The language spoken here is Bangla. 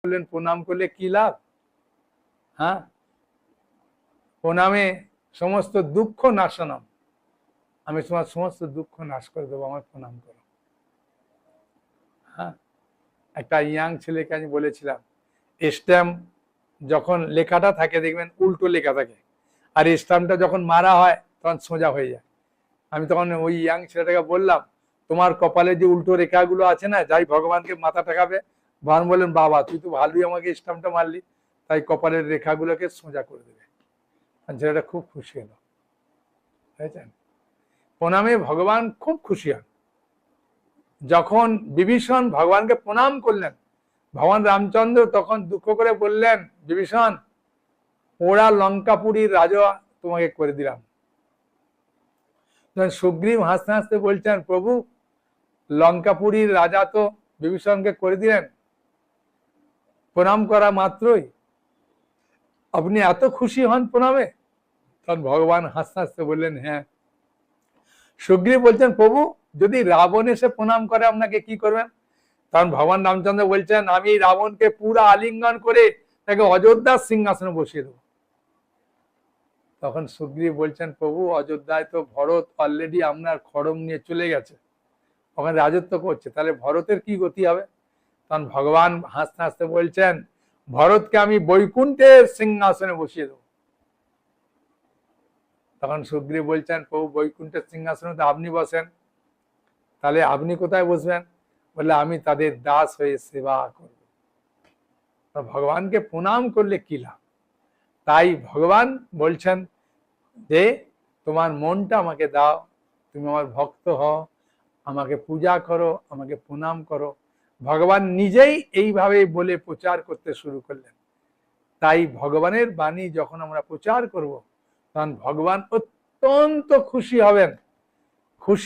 বললেন প্রণাম করলে কি লাভ? হ্যাঁ, প্রণামে সমস্ত দুঃখ নাশনম, আমি তোমার সমস্ত দুঃখ নাশ করে দেবো, আমার প্রণাম করো। হ্যাঁ, একটা ইয়াং ছেলেকে আমি বলেছিলাম, স্ট্যাম্প যখন লেখাটা থাকে দেখবেন উল্টো লেখা থাকে, আর স্ট্যাম্পটা যখন মারা হয় তখন সোজা হয়ে যায়। আমি তখন ওই ইয়াং ছেলেটাকে বললাম, তোমার কপালে যে উল্টো রেখাগুলো আছে না, যাই ভগবানকে মাথা ঠেকাবে, ভগবান বললেন বাবা তুই তো ভালোই আমাকে স্ট্যাম্পটা মারলি, তাই কপালের রেখাগুলোকে সোজা করে দেবে। ছেলেটা খুব খুশি হলো, বুঝেছেন? প্রণামে ভগবান খুব খুশি হন। যখন বিভীষণ ভগবানকে প্রণাম করলেন, ভগবান রামচন্দ্র তখন দুঃখ করে বললেন, বিভীষণ ওরা লঙ্কাপুরীর রাজা তোমাকে করে দিলাম। সুগ্রীব হাসতে হাসতে বলছেন, প্রভু লঙ্কাপুরীর রাজা তো বিভীষণকে করে দিলেন, প্রণাম করা মাত্রই আপনি এত খুশি হন প্রণামে? তখন ভগবান হাসতে হাসতে বললেন, হ্যাঁ। সুগ্রীব বলছেন, প্রভু যদি রাবণ এসে প্রণাম করে আপনাকে কি করবেন? তখন ভগবান রামচন্দ্র বলছেন, আমি রাবণকে পুরা আলিঙ্গন করে তাকে অযোধ্যার সিংহাসনে বসিয়ে দেবো। তখন সুগ্রীব বলছেন, প্রভু অযোধ্যায় তো ভরত অলরেডি আপনার খড়ম নিয়ে চলে গেছে, ওখানে রাজত্ব করছে, তাহলে ভরতের কি গতি হবে? তখন ভগবান হাসতে হাসতে বলছেন, ভরতকে আমি বৈকুণ্ঠের সিংহাসনে বসিয়ে দেবো। তখন সুগ্রীব বলছেন, প্রভু বৈকুণ্ঠের সিংহাসনে তো আপনি বসেন, তাহলে আপনি কোথায় বসবেন? বললে আমি তাদের দাস হয়ে সেবা করব। ভগবানকে প্রণাম করলে কি লাভ? তাই ভগবান বলছেন যে তোমার মনটা আমাকে দাও, তুমি আমার ভক্ত হও, আমাকে পূজা করো, আমাকে প্রণাম করো। ভগবান নিজেই এইভাবে বলে প্রচার করতে শুরু করলেন। তাই ভগবানের বাণী যখন আমরা প্রচার করব তখন ভগবান অত্যন্ত খুশি হবেন। খুশি